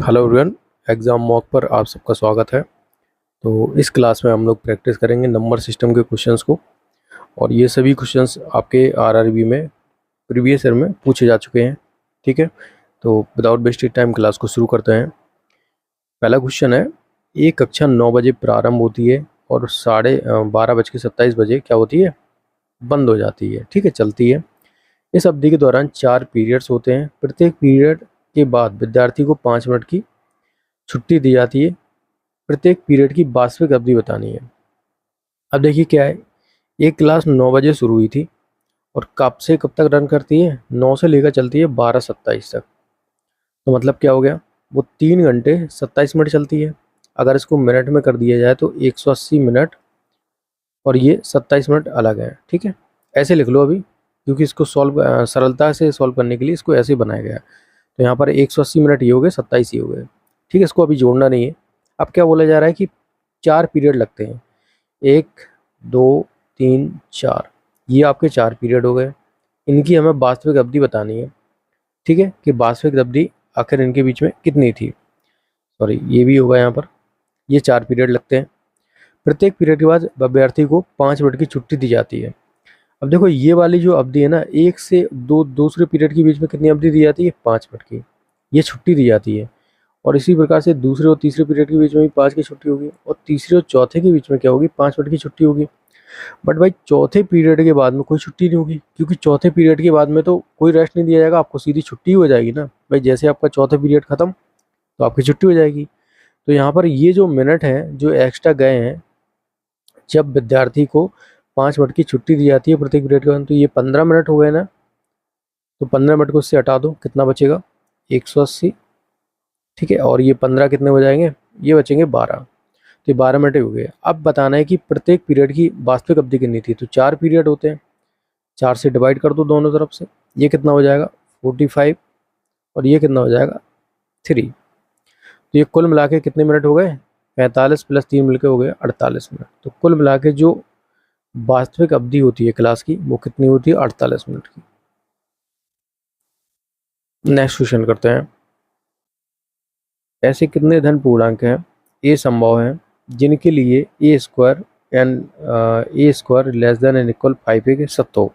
Hello everyone. Exam mock पर आप सबका स्वागत है। तो इस क्लास में हम लोग प्रैक्टिस करेंगे नंबर सिस्टम के क्वेश्चंस को, और ये सभी क्वेश्चंस आपके आरआरबी में प्रीवियस ईयर में पूछे जा चुके हैं। ठीक है, तो विदाउट वेस्टेड टाइम क्लास को शुरू करते हैं। पहला क्वेश्चन है, एक कक्षा 9 बजे प्रारंभ होती है और 12:27 क्या होती है, बंद हो जाती है। ठीक है, चलती है। इस अवधि के दौरान 4 पीरियड्स होते हैं। प्रत्येक पीरियड के बाद विद्यार्थी को 5 मिनट की छुट्टी दी जाती है। प्रत्येक पीरियड की वास्तविक अवधि बतानी है। अब देखिए क्या है, एक क्लास 9 बजे शुरू हुई थी और कब से कब तक रन करती है, 9 से लेकर चलती है 12:27 तक। तो मतलब क्या हो गया, वो 3 घंटे 27 मिनट चलती है। अगर इसको मिनट में कर दिया जाए तो 180 मिनट और ये 27 मिनट अलग है। ठीक है, ऐसे लिख लो अभी, क्योंकि इसको सरलता से सॉल्व करने के लिए इसको ऐसे बनाया गया है। तो यहाँ पर 180 मिनट ये हो गए, 27 ये हो गए। ठीक है, इसको अभी जोड़ना नहीं है। अब क्या बोला जा रहा है कि 4 पीरियड लगते हैं, 1 2 3 4, ये आपके 4 पीरियड हो गए। इनकी हमें वास्तविक अवधि बतानी है। ठीक है, कि वास्तविक अवधि आखिर इनके बीच में कितनी थी। सॉरी, ये भी होगा यहाँ पर। ये 4 पीरियड लगते हैं। प्रत्येक पीरियड के बाद अभ्यर्थी को 5 मिनट की छुट्टी दी जाती है। अब देखो, ये वाली जो अवधि है ना, एक से दो दूसरे पीरियड के बीच में कितनी अवधि दी जाती है, 5 मिनट की ये छुट्टी दी जाती है। और इसी प्रकार से दूसरे और तीसरे पीरियड के बीच में भी 5 की छुट्टी होगी, और तीसरे और चौथे के बीच में क्या होगी, 5 मिनट की छुट्टी होगी। बट भाई चौथे पीरियड के बाद में कोई छुट्टी नहीं होगी, क्योंकि चौथे पीरियड के बाद में तो कोई रेस्ट नहीं दिया जाएगा, आपको सीधी छुट्टी हो जाएगी ना भाई। जैसे आपका चौथा पीरियड खत्म तो आपकी छुट्टी हो जाएगी। तो यहाँ पर ये जो मिनट हैं जो एक्स्ट्रा गए हैं, जब विद्यार्थी को 5 मिनट की छुट्टी दी जाती है प्रत्येक पीरियड के बाद, तो ये 15 मिनट हो गए ना। तो 15 मिनट को इससे हटा दो, कितना बचेगा, 180। ठीक है, और ये 15 कितने हो जाएंगे, ये बचेंगे 12। तो ये 12 मिनट ही हो गए। अब बताना है कि प्रत्येक पीरियड की वास्तविक अवधि कितनी थी। तो 4 पीरियड होते हैं, 4 से डिवाइड कर दो दोनों तरफ से, ये कितना हो जाएगा 45, और ये कितना हो जाएगा 3। तो ये कुल मिला के कितने मिनट हो गए, 45 प्लस 3 मिलके हो गए 48 मिनट। तो कुल मिला के जो वास्तविक अवधि होती है क्लास की, वो कितनी होती है, 48 मिनट की। नेक्स्ट क्वेश्चन करते हैं। ऐसे कितने धन पूर्णांक हैं ए संभव हैं जिनके लिए A square less than N equal 5 के सत्य हो।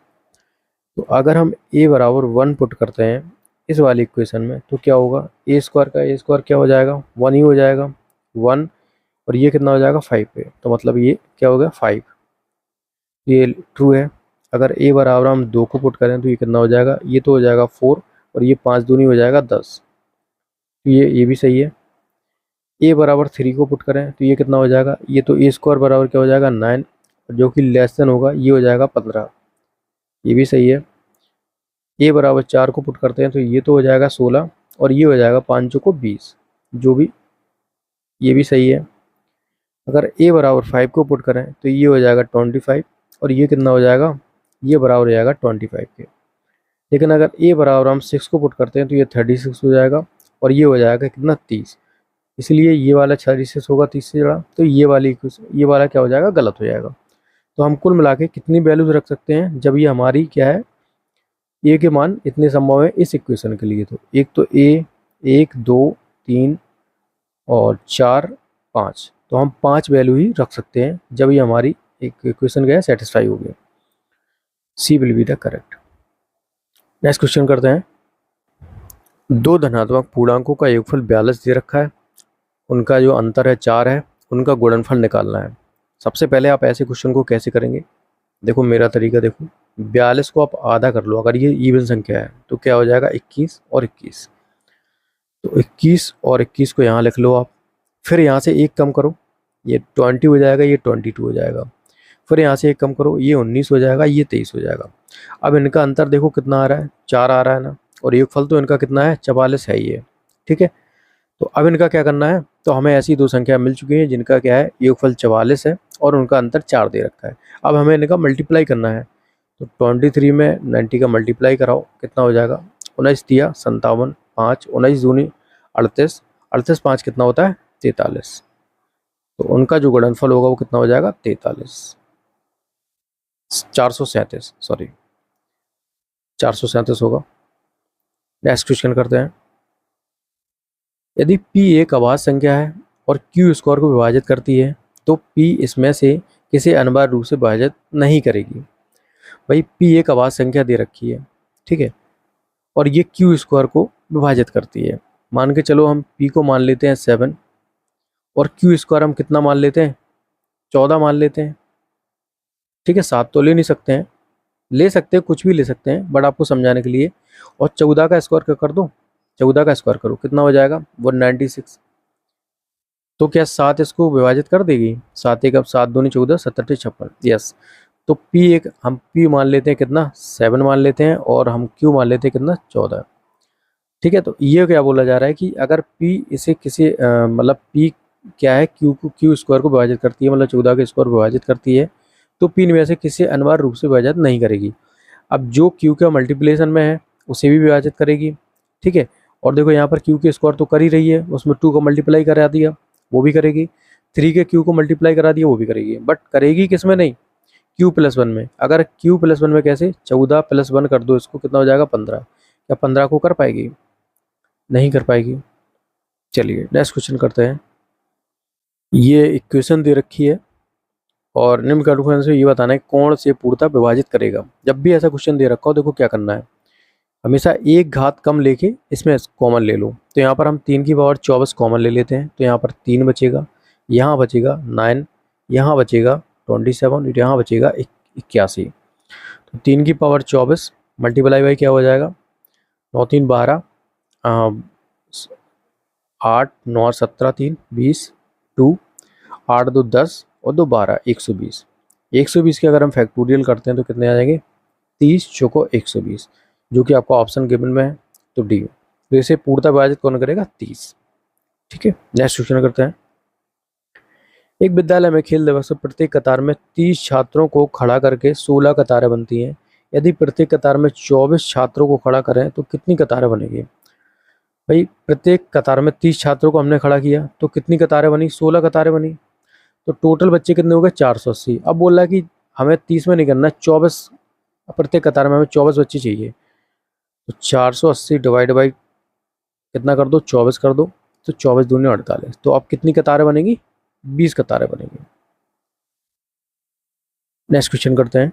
तो अगर हम ए बराबर 1 पुट करते हैं इस वाली इक्वेशन में, तो क्या होगा, ए स्क्वायर का ए स्क्वायर क्या हो जाएगा, 1 ही हो जाएगा, 1। और ये कितना हो जाएगा 5 पे, तो मतलब ये क्या हो गया 5। ये ट्रू है। अगर ए बराबर हम 2 को पुट करें तो ये कितना हो जाएगा, ये तो हो जाएगा 4, और ये 5 दूनी हो जाएगा 10। तो ये भी सही है। ए बराबर 3 को पुट करें तो ये कितना हो जाएगा, ये तो ए स्क्वायर बराबर क्या हो जाएगा 9, जो कि लेस देन होगा, ये हो जाएगा 15। ये भी सही है। ए बराबर 4 को पुट करते हैं तो ये तो हो जाएगा 16, और ये हो जाएगा 5 को 20, जो भी, ये भी सही है। अगर ए बराबर 5 को पुट करें तो ये हो जाएगा 25, और ये कितना हो जाएगा, ये बराबर हो जाएगा 25 के। लेकिन अगर ए बराबर हम 6 को पुट करते हैं तो ये 36 हो जाएगा, और ये हो जाएगा कितना 30। इसलिए ये वाला 36 होगा 30 से जुड़ा, तो ये वाला क्या हो जाएगा, गलत हो जाएगा। तो हम कुल मिला के कितनी वैल्यूज रख सकते हैं जब ये हमारी क्या है, ए के मान इतने संभव है इस इक्वेशन के लिए। तो एक तो ए, 1 2 3 और 4 5, तो हम 5 वैल्यू ही रख सकते हैं जब ये हमारी एक इक्वेशन क्या है सेटिस्फाई हो गया। C will be the correct. Next question करते हैं। दो धनात्मक पूर्णांकों का योगफल 42 दे रखा है, उनका जो अंतर है 4 है, उनका गुणनफल निकालना है। सबसे पहले आप ऐसे क्वेश्चन को कैसे करेंगे, देखो मेरा तरीका देखो। 42 को आप आधा कर लो, अगर ये इवन संख्या है तो क्या हो जाएगा 21 और 21। तो 21 और 21 को यहाँ लिख लो आप। फिर यहाँ से एक कम करो, ये 20 हो जाएगा, ये 22 हो जाएगा। फिर यहाँ से एक कम करो, ये 19 हो जाएगा, ये 23 हो जाएगा। अब इनका अंतर देखो कितना आ रहा है, 4 आ रहा है ना, और योगफल तो इनका कितना है 44 है ये। ठीक है, तो अब इनका क्या करना है, तो हमें ऐसी दो संख्या मिल चुकी हैं जिनका क्या है योगफल 44 है और उनका अंतर 4 दे रखा है। अब हमें इनका मल्टीप्लाई करना है। तो 23 में 90 का मल्टीप्लाई कराओ, कितना हो जाएगा, 19 दिया 57, 5 19 दूनी 38, 38 5 कितना होता है 43। तो उनका जो गुणनफल होगा वो कितना हो जाएगा 43, 437, सॉरी 437 होगा। नेक्स्ट क्वेश्चन करते हैं। यदि p एक अभाज्य संख्या है और q स्क्वायर को विभाजित करती है तो p इसमें से किसी अनिवार्य रूप से विभाजित नहीं करेगी। भाई p एक अभाज्य संख्या दे रखी है, ठीक है, और ये q स्क्वायर को विभाजित करती है। मान के चलो हम p को मान लेते हैं 7 और q स्क्वायर हम कितना मान लेते हैं, 14 मान लेते हैं, ठीक है। 7 तो ले नहीं सकते हैं, ले सकते हैं, कुछ भी ले सकते हैं, बट आपको समझाने के लिए। और 14 का स्क्वायर क्या कर दो, 14 का स्क्वायर करो, कितना हो जाएगा 196। तो क्या 7 इसको विभाजित कर देगी, 7 एक, अब 7 दूनी 14, 17 56, यस। तो p एक हम p मान लेते हैं कितना 7 मान लेते हैं और हम q मान लेते हैं कितना 14, ठीक है। तो ये क्या बोला जा रहा है कि अगर p इसे किसी मतलब p क्या है q को q स्क्वायर को विभाजित करती है, मतलब 14 के स्क्वायर विभाजित करती है, तो p इनमें से किसी अनिवार्य रूप से विभाजित नहीं करेगी। अब जो q का मल्टीप्लिकेशन में है उसे भी विभाजित करेगी, ठीक है। और देखो यहाँ पर q के स्क्वायर तो कर ही रही है, उसमें 2 को मल्टीप्लाई करा दिया वो भी करेगी, 3 के q को मल्टीप्लाई करा दिया वो भी करेगी, बट करेगी किस में नहीं, q+1 में। अगर q+1 में कैसे, 14 + 1 कर दो इसको, कितना हो जाएगा 15। क्या 15 को कर पाएगी, नहीं कर पाएगी। चलिए नेक्स्ट क्वेश्चन करते हैं। ये इक्वेशन दे रखी है और निम्न कंडीशन से ये बताना है कौन से पूर्णतः विभाजित करेगा। जब भी ऐसा क्वेश्चन दे रखा हो देखो क्या करना है, हमेशा एक घात कम लेके इसमें कॉमन ले लो। तो यहाँ पर हम 3 की पावर 24 कॉमन ले लेते हैं, तो यहाँ पर 3 बचेगा, यहाँ बचेगा 9, यहाँ बचेगा 27, यहाँ बचेगा 81। तो 3 की पावर 24 मल्टीप्लाई बाई क्या हो जाएगा, 9 3 12, 8 9 17 3 20, 2 8 2 10 और 2 12, 120। 120 के अगर हम फैक्टोरियल करते हैं तो कितने आ जाएंगे, 30 चौको 120, जो कि आपका ऑप्शन गिवन में है, तो डी। तो इसे पूर्णतः विभाजित कौन करेगा, 30, ठीक है। नेक्स्ट क्वेश्चन करते हैं। एक विद्यालय में खेल दिवस में प्रत्येक कतार में 30 छात्रों को खड़ा करके 16 कतारें बनती हैं। यदि प्रत्येक कतार में 24 छात्रों को खड़ा करें तो कितनी कतारें बनेगी। भाई प्रत्येक कतार में 30 छात्रों को हमने खड़ा किया तो कितनी कतारें बनी, 16 कतारें बनी। तो टोटल बच्चे कितने हो गए, 480। अब बोल रहा है कि हमें 30 में नहीं करना, 24, प्रत्येक कतार में हमें 24 बच्चे चाहिए। तो 480 डिवाइड बाई कितना कर दो, 24 कर दो, तो 24 दूनी 48। तो अब कितनी कतारें बनेगी, 20 कतारें बनेगी। नेक्स्ट क्वेश्चन करते हैं।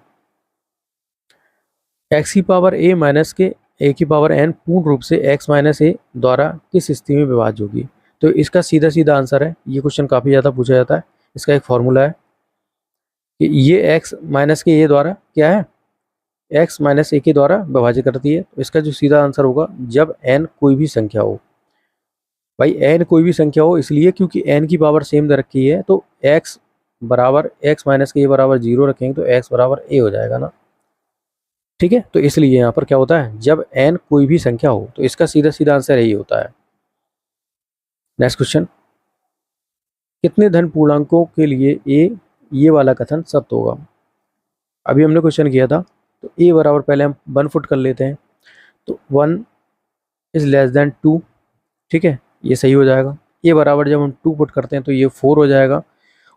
x की पावर a माइनस के a की पावर n पूर्ण रूप से x माइनस a द्वारा किस स्थिति में विभाज्य होगी। तो इसका सीधा सीधा आंसर है, ये क्वेश्चन काफ़ी ज़्यादा पूछा जाता है। इसका एक फॉर्मूला है कि ये x माइनस के a द्वारा क्या है, x माइनस a के द्वारा विभाजित करती है। तो इसका जो सीधा आंसर होगा, जब n कोई भी संख्या हो। भाई n कोई भी संख्या हो इसलिए क्योंकि n की पावर सेम दे रखी है, तो x बराबर x माइनस के a बराबर 0 रखेंगे तो x बराबर a हो जाएगा ना, ठीक है। तो इसलिए यहाँ पर क्या होता है, जब n कोई भी संख्या हो, तो इसका सीधा सीधा आंसर यही होता है। नेक्स्ट क्वेश्चन, कितने धन पूर्णांकों के लिए a ये वाला कथन सत्य होगा। अभी हमने क्वेश्चन किया था, तो a बराबर पहले हम 1 फुट कर लेते हैं, तो 1 इज लेस देन 2, ठीक है, ये सही हो जाएगा। a बराबर जब हम 2 पुट करते हैं तो ये 4 हो जाएगा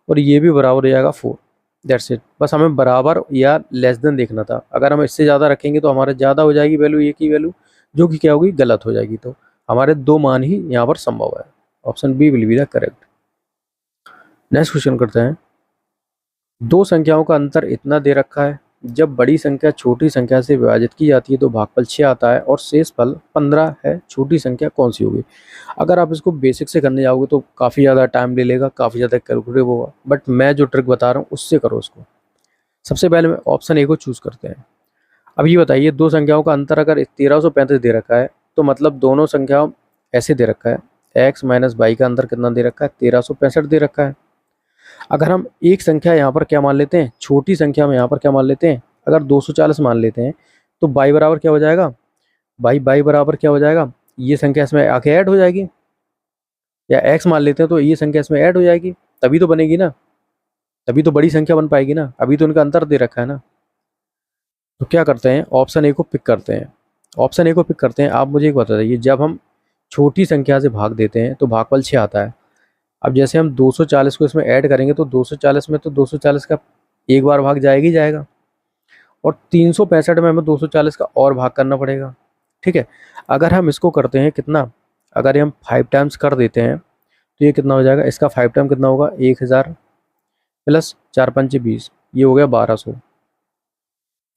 और ये भी बराबर हो जाएगा 4। दैट्स इट, बस हमें बराबर या लेस देन देखना था। अगर हम इससे ज़्यादा रखेंगे तो हमारे ज़्यादा हो जाएगी वैल्यू, ए की वैल्यू, जो कि क्या होगी, गलत हो जाएगी। तो हमारे 2 मान ही यहाँ पर संभव है, option B will be the correct. Next question करते हैं। दो संख्याओं का अंतर इतना दे रखा है, जब बड़ी संख्या छोटी संख्या से विभाजित की जाती है तो भागफल 6 आता है और शेष फल 15 है। छोटी संख्या कौन सी होगी। अगर आप इसको बेसिक से करने जाओगे तो काफ़ी ज़्यादा टाइम ले लेगा, काफ़ी ज़्यादा कैलकुलेटिव होगा, बट मैं जो ट्रिक बता रहा हूँ उससे करो इसको। सबसे पहले मैं ऑप्शन ए को चूज़ करते हैं। अब ये बताइए, दो संख्याओं का अंतर अगर 1335 दे रखा है तो मतलब दोनों संख्या ऐसे दे रखा है, x माइनस वाई का अंतर कितना दे रखा है, 1365 दे रखा है। अगर हम एक संख्या यहाँ पर क्या मान लेते हैं, छोटी संख्या में यहाँ पर क्या मान लेते हैं, अगर 240 मान लेते हैं तो y बराबर क्या हो जाएगा, y बराबर क्या हो जाएगा, ये संख्या इसमें आके ऐड हो जाएगी। या x मान लेते हैं तो ये संख्या इसमें ऐड हो जाएगी, तभी तो बनेगी ना, तभी तो बड़ी संख्या बन पाएगी ना। अभी तो इनका अंतर दे रखा है ना। तो क्या करते हैं, ऑप्शन ए को पिक करते हैं। ऑप्शन ए को पिक करते हैं। आप मुझे एक बता दीजिए, जब हम छोटी संख्या से भाग देते हैं तो भागफल 6 आता है। अब जैसे हम 240 को इसमें ऐड करेंगे तो 240 में तो 240 का एक बार भाग जाएगा ही जाएगा, और 365 में हमें 240 का और भाग करना पड़ेगा, ठीक है। अगर हम इसको करते हैं कितना, अगर हम 5 टाइम्स कर देते हैं तो ये कितना हो जाएगा, इसका 5 टाइम कितना होगा, 1000 प्लस 4 पंचे 20, ये हो गया 1200।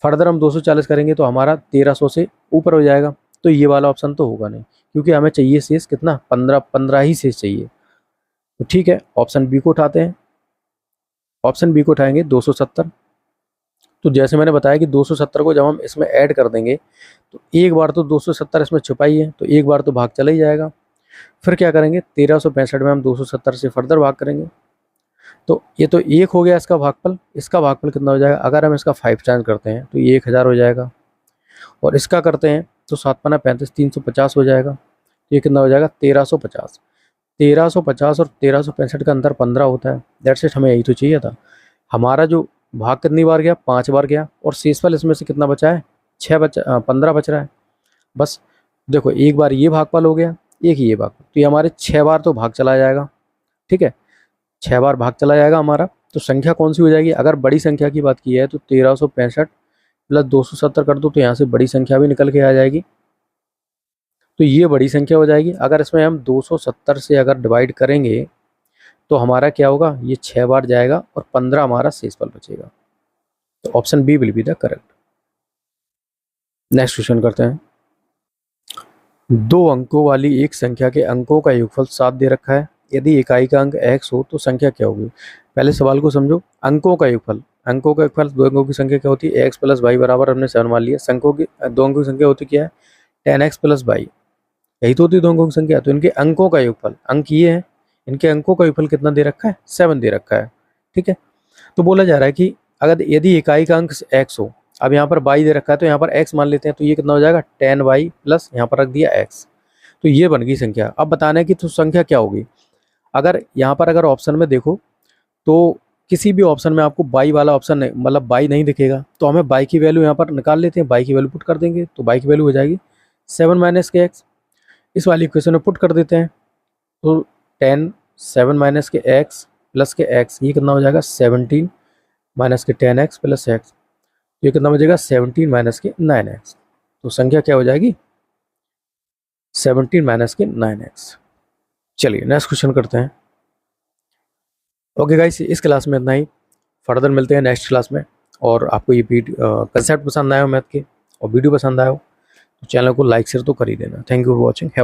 फर्दर हम 240 करेंगे तो हमारा 1300 से ऊपर हो जाएगा। तो ये वाला ऑप्शन तो होगा नहीं, क्योंकि हमें चाहिए शेष कितना, 15 ही शेष चाहिए। तो ठीक है, ऑप्शन बी को उठाते हैं। ऑप्शन बी को उठाएंगे 270। तो जैसे मैंने बताया कि 270 को जब हम इसमें ऐड कर देंगे तो एक बार तो 270 इसमें छुपाई है, तो एक बार तो भाग चला ही जाएगा। फिर क्या करेंगे, 1365 में हम 270 से फर्दर भाग करेंगे। तो ये तो एक हो गया इसका भागफल। इसका भागफल कितना हो जाएगा, अगर हम इसका 5 टाइम करते हैं तो ये 1000 हो जाएगा, और इसका करते हैं तो 7 पन्ना 35, 350 हो जाएगा। तो ये कितना हो जाएगा, 1350। 1350 और 1365 का अंतर 15 होता है। दैट्स इट, हमें यही तो चाहिए था। हमारा जो भाग कितनी बार गया, 5 बार गया, और शेषफल इसमें से कितना बचा है, 15 बच रहा है। बस देखो, एक बार ये भागफल हो गया, एक ये भागफल, तो ये हमारे 6 बार तो भाग चला जाएगा। ठीक है, 6 बार भाग चला जाएगा हमारा। तो संख्या कौन सी हो जाएगी, अगर बड़ी संख्या की बात की है तो 1365 प्लस 270 कर दो, तो यहाँ से बड़ी संख्या भी निकल के आ जाएगी। तो ये बड़ी संख्या हो जाएगी। अगर इसमें हम 270 से अगर डिवाइड करेंगे तो हमारा क्या होगा, ये 6 बार जाएगा और 15 हमारा शेषफल बचेगा। तो option B will be the correct. Next question करते हैं। 2 अंकों वाली एक संख्या के अंकों का योगफल 7 दे रखा है। यदि इकाई का अंक x हो तो संख्या क्या होगी। पहले सवाल को समझो। अंकों का योगफल, अंकों का योगफल, 2 अंकों की संख्या क्या होती है, x प्लस वाई बराबर हमने 7 मान लिया। संख्यों की 2 अंकों की संख्या होती क्या है, 10x प्लस वाई, यही तो होती है 2 अंकों की संख्या। तो इनके अंकों का योगफल, अंक ये है, इनके अंकों का योगफल कितना दे रखा है, 7 दे रखा है। ठीक है, तो बोला जा रहा है कि अगर यदि इकाई का अंक x हो, अब यहाँ पर y दे रखा है तो यहाँ पर x मान लेते हैं, तो ये कितना हो जाएगा, 10y प्लस यहाँ पर रख दिया x। तो ये बन गई संख्या। अब बताना है कि तो संख्या क्या होगी। अगर यहाँ पर अगर ऑप्शन में देखो तो किसी भी ऑप्शन में आपको बाई वाला ऑप्शन नहीं, मतलब बाई नहीं दिखेगा, तो हमें बाई की वैल्यू यहाँ पर निकाल लेते हैं, बाई की वैल्यू पुट कर देंगे, तो बाई की वैल्यू हो जाएगी 7 माइनस के एक्स। इस वाली इक्वेशन में पुट कर देते हैं, तो 10 7 माइनस के एक्स प्लस के एक्स, ये कितना हो जाएगा, 17 माइनस के 10x प्लस एक्स, ये कितना बचेगा, 17 माइनस के 9x। तो संख्या क्या हो जाएगी, 17 माइनस के 9x। चलिए नेक्स्ट क्वेश्चन करते हैं। ओके गाइस, इस क्लास में इतना ही। फर्दर मिलते हैं नेक्स्ट क्लास में। और आपको ये कंसेप्ट पसंद आया हो मैथ के और वीडियो पसंद आया हो तो चैनल को लाइक शेयर तो कर ही देना। Thank you for watching. Have a